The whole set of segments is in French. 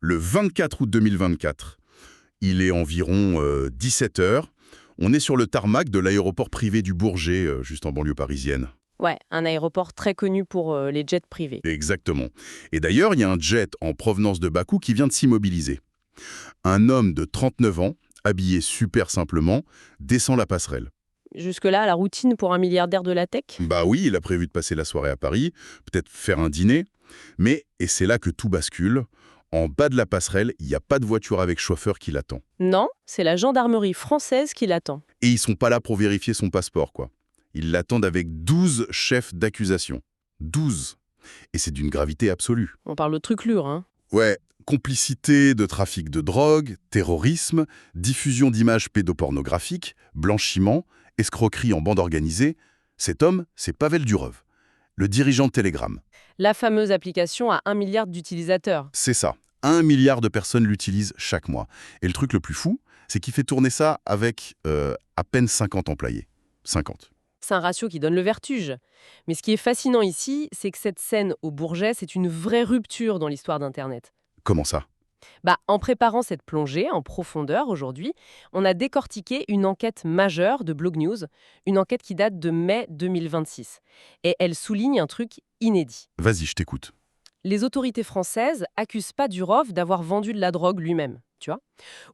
le 24 août 2024. Il est environ 17 heures. On est sur le tarmac de l'aéroport privé du Bourget, juste en banlieue parisienne. Ouais, un aéroport très connu pour les jets privés. Exactement. Et d'ailleurs, il y a un jet en provenance de Bakou qui vient de s'immobiliser. Un homme de 39 ans, habillé super simplement, descend la passerelle. Jusque-là, la routine pour un milliardaire de la tech? Bah oui, il a prévu de passer la soirée à Paris, peut-être faire un dîner. Mais, et c'est là que tout bascule, en bas de la passerelle, il n'y a pas de voiture avec chauffeur qui l'attend. Non, c'est la gendarmerie française qui l'attend. Et ils sont pas là pour vérifier son passeport, quoi. Ils l'attendent avec 12 chefs d'accusation. 12. Et c'est d'une gravité absolue. On parle de trucs lourds, hein. Ouais, complicité de trafic de drogue, terrorisme, diffusion d'images pédopornographiques, blanchiment, escroquerie en bande organisée. Cet homme, c'est Pavel Durov, le dirigeant de Telegram. La fameuse application à 1 milliard d'utilisateurs. C'est ça. 1 milliard de personnes l'utilisent chaque mois. Et le truc le plus fou, c'est qu'il fait tourner ça avec à peine 50 employés. 50. C'est un ratio qui donne le vertige. Mais ce qui est fascinant ici, c'est que cette scène au Bourget, c'est une vraie rupture dans l'histoire d'Internet. Comment ça? En préparant cette plongée en profondeur aujourd'hui, on a décortiqué une enquête majeure de Blog News, une enquête qui date de mai 2026. Et elle souligne un truc inédit. Vas-y, je t'écoute. Les autorités françaises accusent pas Durov d'avoir vendu de la drogue lui-même, tu vois,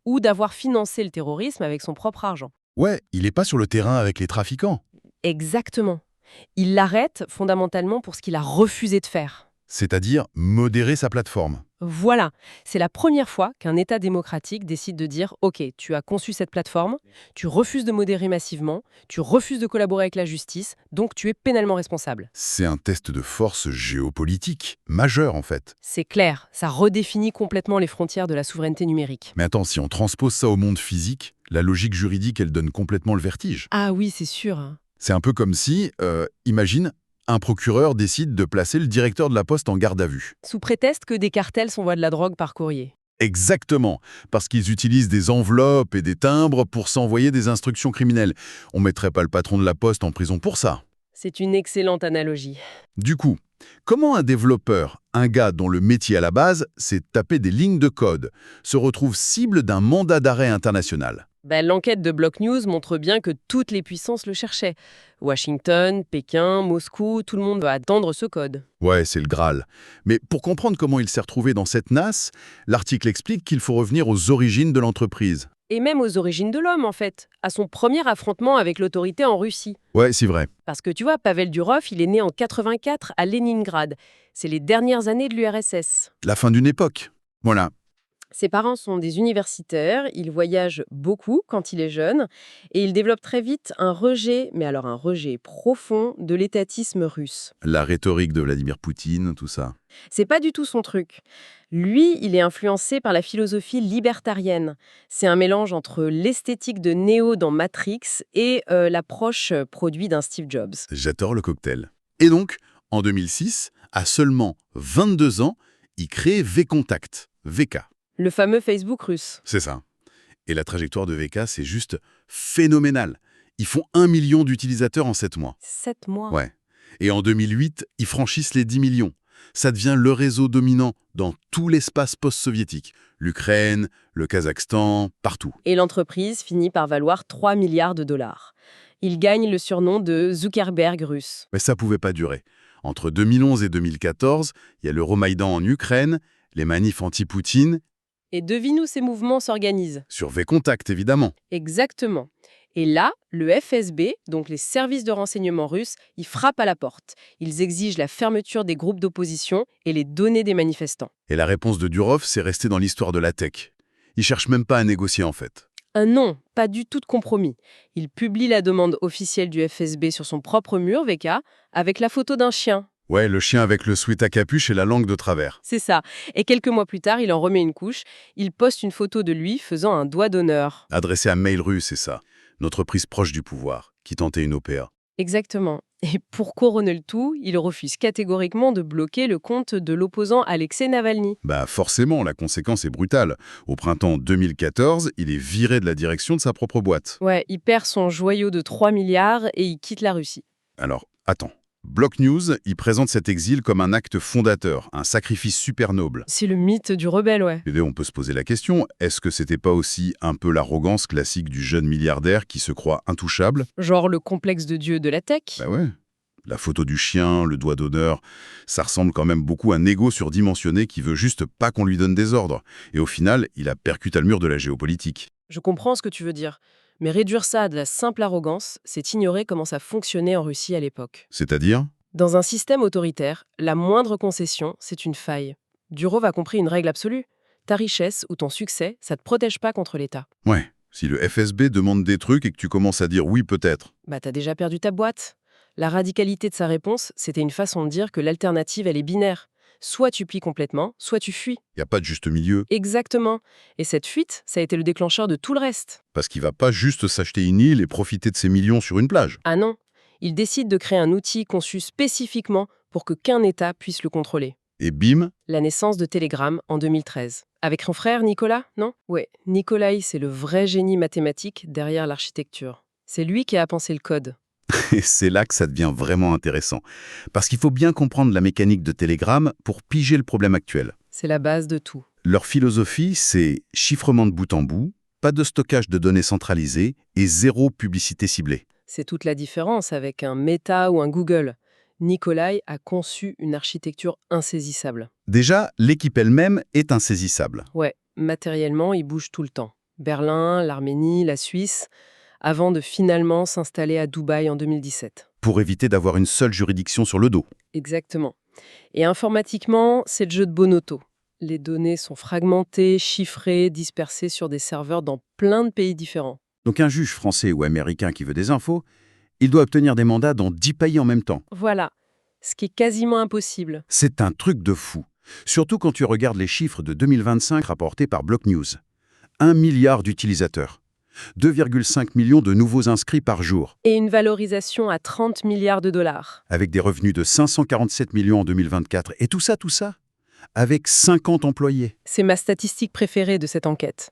ou d'avoir financé le terrorisme avec son propre argent. Ouais, il n'est pas sur le terrain avec les trafiquants. Exactement. Ils l'arrêtent fondamentalement pour ce qu'il a refusé de faire. C'est-à-dire modérer sa plateforme. Voilà, c'est la première fois qu'un État démocratique décide de dire « Ok, tu as conçu cette plateforme, tu refuses de modérer massivement, tu refuses de collaborer avec la justice, donc tu es pénalement responsable. C'est un test de force géopolitique, majeur en fait. » C'est clair, ça redéfinit complètement les frontières de la souveraineté numérique. Mais attends, si on transpose ça au monde physique, la logique juridique, elle donne complètement le vertige. Ah oui, c'est sûr. C'est un peu comme si, imagine, un procureur décide de placer le directeur de la Poste en garde à vue. Sous prétexte que des cartels s'envoient de la drogue par courrier. Exactement, parce qu'ils utilisent des enveloppes et des timbres pour s'envoyer des instructions criminelles. On mettrait pas le patron de la Poste en prison pour ça. C'est une excellente analogie. Du coup, comment un développeur, un gars dont le métier à la base, c'est taper des lignes de code, se retrouve cible d'un mandat d'arrêt international? L'enquête de Block News montre bien que toutes les puissances le cherchaient. Washington, Pékin, Moscou, tout le monde va attendre ce code. Ouais, c'est le Graal. Mais pour comprendre comment il s'est retrouvé dans cette nasse, l'article explique qu'il faut revenir aux origines de l'entreprise. Et même aux origines de l'homme, en fait, à son premier affrontement avec l'autorité en Russie. Ouais, c'est vrai. Parce que tu vois, Pavel Durov, il est né en 84 à Leningrad. C'est les dernières années de l'URSS. La fin d'une époque. Voilà. Ses parents sont des universitaires, il voyage beaucoup quand il est jeune, et il développe très vite un rejet, mais alors un rejet profond, de l'étatisme russe. La rhétorique de Vladimir Poutine, tout ça. C'est pas du tout son truc. Lui, il est influencé par la philosophie libertarienne. C'est un mélange entre l'esthétique de Neo dans Matrix et l'approche produit d'un Steve Jobs. J'adore le cocktail. Et donc, en 2006, à seulement 22 ans, il crée VKontakte, VK. Le fameux Facebook russe. C'est ça. Et la trajectoire de VK, c'est juste phénoménal. Ils font 1 million d'utilisateurs en 7 mois. 7 mois. Ouais. Et en 2008, ils franchissent les 10 millions. Ça devient le réseau dominant dans tout l'espace post-soviétique. L'Ukraine, le Kazakhstan, partout. Et l'entreprise finit par valoir 3 milliards de dollars. Il gagne le surnom de Zuckerberg russe. Mais ça pouvait pas durer. Entre 2011 et 2014, il y a l'Euromaïdan en Ukraine, les manifs anti-Poutine. Et devine où ces mouvements s'organisent. Sur VKontakte, évidemment. Exactement. Et là, le FSB, donc les services de renseignement russes, ils frappent à la porte. Ils exigent la fermeture des groupes d'opposition et les données des manifestants. Et la réponse de Durov, c'est resté dans l'histoire de la tech. Il cherche même pas à négocier, en fait. Un non, pas du tout de compromis. Il publie la demande officielle du FSB sur son propre mur, VK, avec la photo d'un chien. Ouais, le chien avec le sweat à capuche et la langue de travers. C'est ça. Et quelques mois plus tard, il en remet une couche. Il poste une photo de lui faisant un doigt d'honneur. Adressé à Mail.ru, c'est ça. Notre prise proche du pouvoir, qui tentait une OPA. Exactement. Et pour couronner le tout, il refuse catégoriquement de bloquer le compte de l'opposant Alexei Navalny. Forcément, la conséquence est brutale. Au printemps 2014, il est viré de la direction de sa propre boîte. Ouais, il perd son joyau de 3 milliards et il quitte la Russie. Alors, attends. Block News, il présente cet exil comme un acte fondateur, un sacrifice super noble. C'est le mythe du rebelle, ouais. Et on peut se poser la question, est-ce que c'était pas aussi un peu l'arrogance classique du jeune milliardaire qui se croit intouchable? Genre le complexe de Dieu de la tech. Bah ouais. La photo du chien, le doigt d'honneur, ça ressemble quand même beaucoup à un égo surdimensionné qui veut juste pas qu'on lui donne des ordres. Et au final, il a percuté le mur de la géopolitique. Je comprends ce que tu veux dire. Mais réduire ça à de la simple arrogance, c'est ignorer comment ça fonctionnait en Russie à l'époque. C'est-à-dire? Dans un système autoritaire, la moindre concession, c'est une faille. Durov a compris une règle absolue. Ta richesse ou ton succès, ça te protège pas contre l'État. Ouais. Si le FSB demande des trucs et que tu commences à dire oui peut-être. Bah t'as déjà perdu ta boîte. La radicalité de sa réponse, c'était une façon de dire que l'alternative, elle est binaire. Soit tu plies complètement, soit tu fuis. Il n'y a pas de juste milieu. Exactement. Et cette fuite, ça a été le déclencheur de tout le reste. Parce qu'il va pas juste s'acheter une île et profiter de ses millions sur une plage. Ah non, il décide de créer un outil conçu spécifiquement pour que qu'un État puisse le contrôler. Et bim, La naissance de Telegram en 2013. Avec son frère Nicolas, non? Ouais, Nikolai, c'est le vrai génie mathématique derrière l'architecture. C'est lui qui a pensé le code. et c'est là que ça devient vraiment intéressant. Parce qu'il faut bien comprendre la mécanique de Telegram pour piger le problème actuel. C'est la base de tout. Leur philosophie, c'est chiffrement de bout en bout, pas de stockage de données centralisées et zéro publicité ciblée. C'est toute la différence avec un Meta ou un Google. Nikolai a conçu une architecture insaisissable. Déjà, l'équipe elle-même est insaisissable. Ouais, matériellement, il bouge tout le temps. Berlin, l'Arménie, la Suisse, avant de finalement s'installer à Dubaï en 2017. Pour éviter d'avoir une seule juridiction sur le dos. Exactement. Et informatiquement, c'est le jeu de Bonotto. Les données sont fragmentées, chiffrées, dispersées sur des serveurs dans plein de pays différents. Donc un juge français ou américain qui veut des infos, il doit obtenir des mandats dans 10 pays en même temps. Voilà, ce qui est quasiment impossible. C'est un truc de fou. Surtout quand tu regardes les chiffres de 2025 rapportés par Block News. 1 milliard d'utilisateurs. 2,5 millions de nouveaux inscrits par jour. Et une valorisation à 30 milliards de dollars. Avec des revenus de 547 millions en 2024. Et tout ça, avec 50 employés. C'est ma statistique préférée de cette enquête.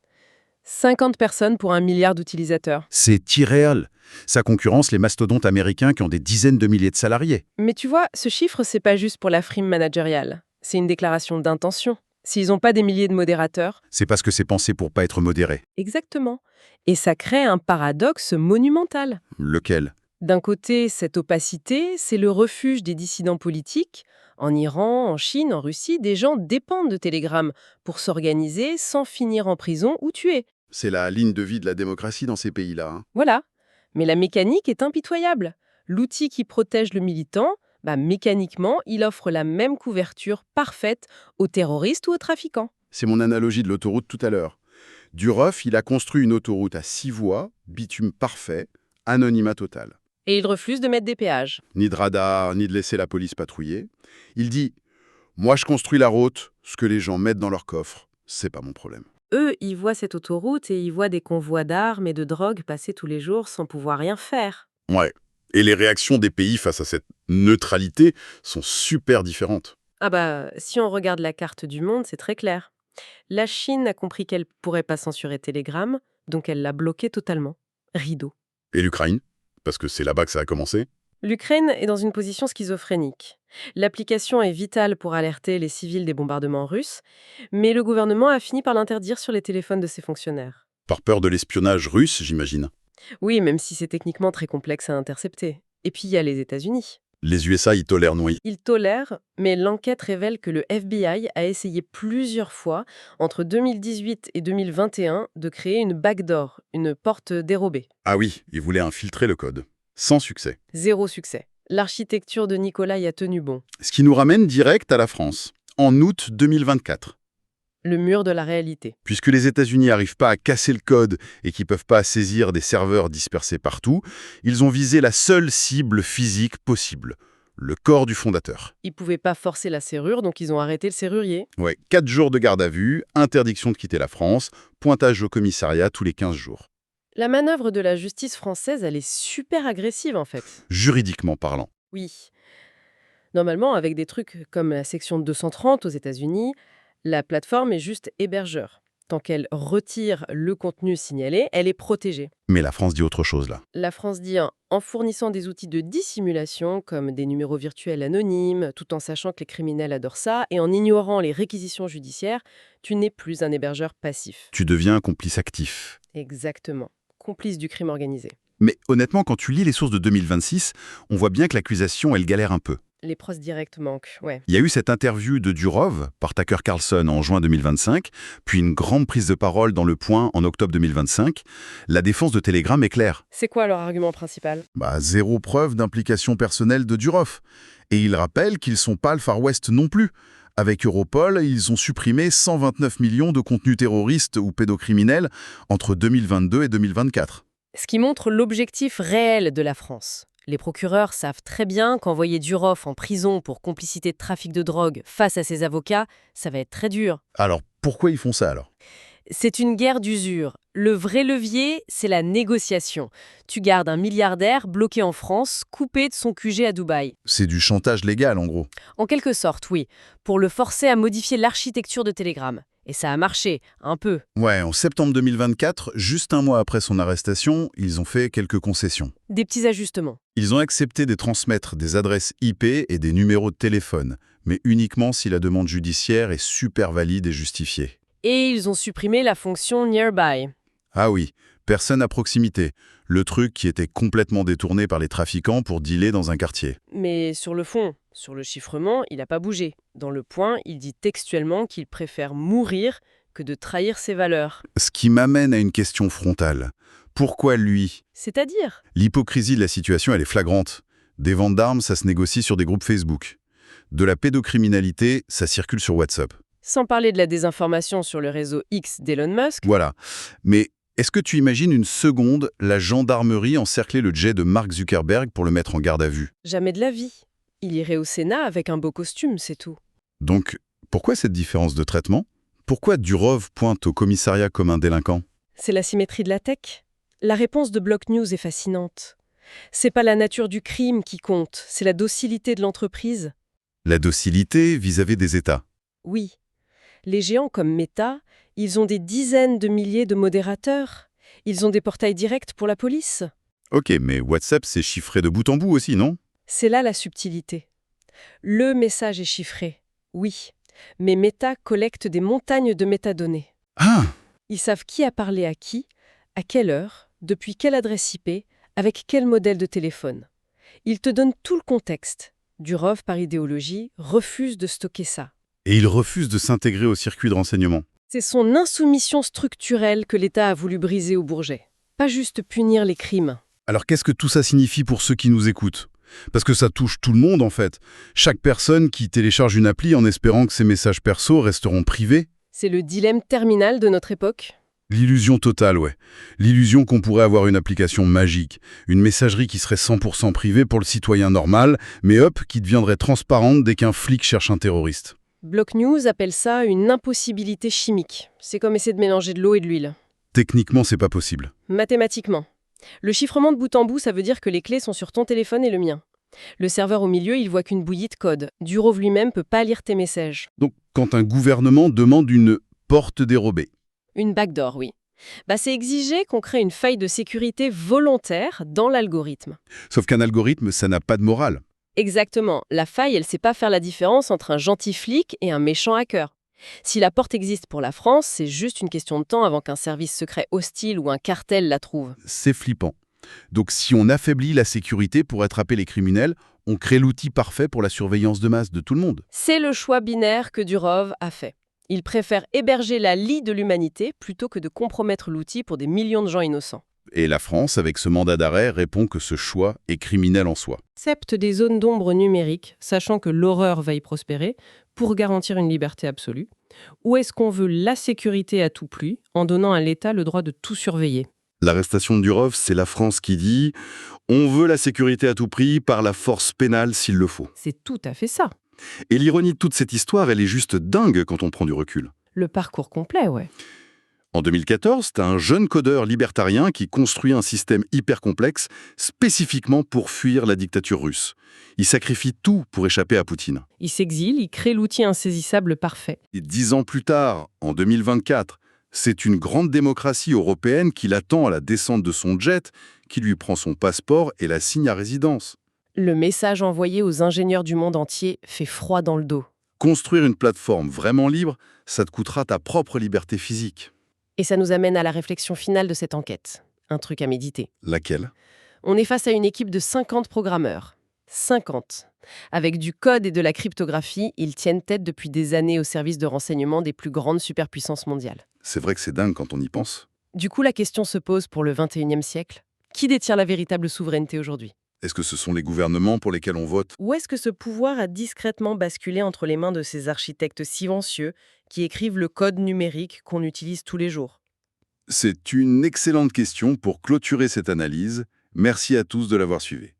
50 personnes pour 1 milliard d'utilisateurs. C'est irréel. Ça concurrence les mastodontes américains qui ont des dizaines de milliers de salariés. Mais tu vois, ce chiffre, c'est pas juste pour la frime managériale. C'est une déclaration d'intention. S'ils n'ont pas des milliers de modérateurs... C'est parce que c'est pensé pour pas être modéré. Exactement. Et ça crée un paradoxe monumental. Lequel? D'un côté, cette opacité, c'est le refuge des dissidents politiques. En Iran, en Chine, en Russie, des gens dépendent de Telegram pour s'organiser sans finir en prison ou tués. C'est la ligne de vie de la démocratie dans ces pays-là. Voilà. Mais la mécanique est impitoyable. L'outil qui protège le militant, mécaniquement, il offre la même couverture parfaite aux terroristes ou aux trafiquants. C'est mon analogie de l'autoroute tout à l'heure. Durov, il a construit une autoroute à 6 voies, bitume parfait, anonymat total. Et il refuse de mettre des péages. Ni de radar, ni de laisser la police patrouiller. Il dit « Moi, je construis la route, ce que les gens mettent dans leur coffre, c'est pas mon problème. » Eux, ils voient cette autoroute et ils voient des convois d'armes et de drogue passer tous les jours sans pouvoir rien faire. Ouais. Et les réactions des pays face à cette neutralité sont super différentes. Si on regarde la carte du monde, c'est très clair. La Chine a compris qu'elle pourrait pas censurer Telegram, donc elle l'a bloqué totalement. Rideau. Et l'Ukraine? Parce que c'est là-bas que ça a commencé. L'Ukraine est dans une position schizophrénique. L'application est vitale pour alerter les civils des bombardements russes, mais le gouvernement a fini par l'interdire sur les téléphones de ses fonctionnaires. Par peur de l'espionnage russe, j'imagine. Oui, même si c'est techniquement très complexe à intercepter. Et puis il y a les États-Unis. Les USA, ils tolèrent noyés. Ils tolèrent, mais l'enquête révèle que le FBI a essayé plusieurs fois, entre 2018 et 2021, de créer une backdoor, une porte dérobée. Ah oui, ils voulaient infiltrer le code. Sans succès. 0 succès. L'architecture de Nikolai a tenu bon. Ce qui nous ramène direct à la France, en août 2024. Le mur de la réalité. Puisque les États-Unis n'arrivent pas à casser le code et qu'ils ne peuvent pas saisir des serveurs dispersés partout, ils ont visé la seule cible physique possible, le corps du fondateur. Ils pouvaient pas forcer la serrure, donc ils ont arrêté le serrurier. Ouais, 4 jours de garde à vue, interdiction de quitter la France, pointage au commissariat tous les 15 jours. La manœuvre de la justice française, elle est super agressive en fait. Juridiquement parlant. Oui. Normalement, avec des trucs comme la section 230 aux États-Unis, la plateforme est juste hébergeur. Tant qu'elle retire le contenu signalé, elle est protégée. Mais la France dit autre chose là. La France dit en fournissant des outils de dissimulation, comme des numéros virtuels anonymes, tout en sachant que les criminels adorent ça, et en ignorant les réquisitions judiciaires, tu n'es plus un hébergeur passif. Tu deviens un complice actif. Exactement. Complice du crime organisé. Mais honnêtement, quand tu lis les sources de 2026, on voit bien que l'accusation, elle galère un peu. Les proces directs manquent, ouais. Il y a eu cette interview de Durov par Tucker Carlson en juin 2025, puis une grande prise de parole dans Le Point en octobre 2025. La défense de Telegram est claire. C'est quoi leur argument principal? Zéro preuve d'implication personnelle de Durov. Et il rappelle qu'ils sont pas le Far West non plus. Avec Europol, ils ont supprimé 129 millions de contenus terroristes ou pédocriminels entre 2022 et 2024. Ce qui montre l'objectif réel de la France. Les procureurs savent très bien qu'envoyer Durov en prison pour complicité de trafic de drogue face à ses avocats, ça va être très dur. Alors, pourquoi ils font ça alors? C'est une guerre d'usure. Le vrai levier, c'est la négociation. Tu gardes un milliardaire bloqué en France, coupé de son QG à Dubaï. C'est du chantage légal en gros. En quelque sorte, oui, pour le forcer à modifier l'architecture de Telegram. Et ça a marché, un peu. Ouais, en septembre 2024, juste un mois après son arrestation, ils ont fait quelques concessions. Des petits ajustements. Ils ont accepté de transmettre des adresses IP et des numéros de téléphone, mais uniquement si la demande judiciaire est super valide et justifiée. Et ils ont supprimé la fonction Nearby. Ah oui, personne à proximité. Le truc qui était complètement détourné par les trafiquants pour dealer dans un quartier. Mais sur le fond, sur le chiffrement, il n'a pas bougé. Dans Le Point, il dit textuellement qu'il préfère mourir que de trahir ses valeurs. Ce qui m'amène à une question frontale. Pourquoi lui? C'est-à-dire? L'hypocrisie de la situation, elle est flagrante. Des ventes d'armes, ça se négocie sur des groupes Facebook. De la pédocriminalité, ça circule sur WhatsApp. Sans parler de la désinformation sur le réseau X d'Elon Musk. Voilà. Mais est-ce que tu imagines une seconde la gendarmerie encercler le jet de Mark Zuckerberg pour le mettre en garde à vue? Jamais de la vie. Il irait au Sénat avec un beau costume, c'est tout. Donc, pourquoi cette différence de traitement? Pourquoi Durov pointe au commissariat comme un délinquant? C'est la symétrie de la tech. La réponse de Block News est fascinante. C'est pas la nature du crime qui compte, c'est la docilité de l'entreprise. La docilité vis-à-vis des États. Oui. Les géants comme Meta, ils ont des dizaines de milliers de modérateurs. Ils ont des portails directs pour la police. Ok, mais WhatsApp, c'est chiffré de bout en bout aussi, non? C'est là la subtilité. Le message est chiffré, oui, mais Meta collecte des montagnes de métadonnées. Ah! Ils savent qui a parlé à qui, à quelle heure, depuis quelle adresse IP, avec quel modèle de téléphone. Ils te donnent tout le contexte. Durov, par idéologie, refuse de stocker ça. Et il refuse de s'intégrer au circuit de renseignement. C'est son insoumission structurelle que l'État a voulu briser au Bourget. Pas juste punir les crimes. Alors qu'est-ce que tout ça signifie pour ceux qui nous écoutent? Parce que ça touche tout le monde en fait. Chaque personne qui télécharge une appli en espérant que ses messages perso resteront privés. C'est le dilemme terminal de notre époque. L'illusion totale, ouais. L'illusion qu'on pourrait avoir une application magique, une messagerie qui serait 100% privée pour le citoyen normal, mais hop, qui deviendrait transparente dès qu'un flic cherche un terroriste. Block News appelle ça une impossibilité chimique. C'est comme essayer de mélanger de l'eau et de l'huile. Techniquement, c'est pas possible. Mathématiquement. Le chiffrement de bout en bout, ça veut dire que les clés sont sur ton téléphone et le mien. Le serveur au milieu, il voit qu'une bouillie de code. Durov lui-même peut pas lire tes messages. Donc, quand un gouvernement demande une porte dérobée. Une backdoor, oui. C'est exiger qu'on crée une faille de sécurité volontaire dans l'algorithme. Sauf qu'un algorithme, ça n'a pas de morale. Exactement. La faille, elle sait pas faire la différence entre un gentil flic et un méchant hacker. Si la porte existe pour la France, c'est juste une question de temps avant qu'un service secret hostile ou un cartel la trouve. C'est flippant. Donc si on affaiblit la sécurité pour attraper les criminels, on crée l'outil parfait pour la surveillance de masse de tout le monde. C'est le choix binaire que Durov a fait. Il préfère héberger la lie de l'humanité plutôt que de compromettre l'outil pour des millions de gens innocents. Et la France, avec ce mandat d'arrêt, répond que ce choix est criminel en soi. Accepte des zones d'ombre numériques, sachant que l'horreur va y prospérer, pour garantir une liberté absolue. Ou est-ce qu'on veut la sécurité à tout prix, en donnant à l'État le droit de tout surveiller? L'arrestation de Durov, c'est la France qui dit « On veut la sécurité à tout prix par la force pénale s'il le faut ». C'est tout à fait ça. Et l'ironie de toute cette histoire, elle est juste dingue quand on prend du recul. Le parcours complet, ouais. En 2014, t'as un jeune codeur libertarien qui construit un système hyper complexe spécifiquement pour fuir la dictature russe. Il sacrifie tout pour échapper à Poutine. Il s'exile, il crée l'outil insaisissable parfait. Et 10 ans plus tard, en 2024, C'est une grande démocratie européenne qui l'attend à la descente de son jet, qui lui prend son passeport et la signe à résidence. Le message envoyé aux ingénieurs du monde entier fait froid dans le dos. Construire une plateforme vraiment libre, ça te coûtera ta propre liberté physique. Et ça nous amène à la réflexion finale de cette enquête. Un truc à méditer. Laquelle? On est face à une équipe de 50 programmeurs. 50. Avec du code et de la cryptographie, ils tiennent tête depuis des années au service de renseignement des plus grandes superpuissances mondiales. C'est vrai que c'est dingue quand on y pense. Du coup, la question se pose pour le 21e siècle. Qui détient la véritable souveraineté aujourd'hui? Est-ce que ce sont les gouvernements pour lesquels on vote? Ou est-ce que ce pouvoir a discrètement basculé entre les mains de ces architectes silencieux qui écrivent le code numérique qu'on utilise tous les jours? C'est une excellente question pour clôturer cette analyse. Merci à tous de l'avoir suivi.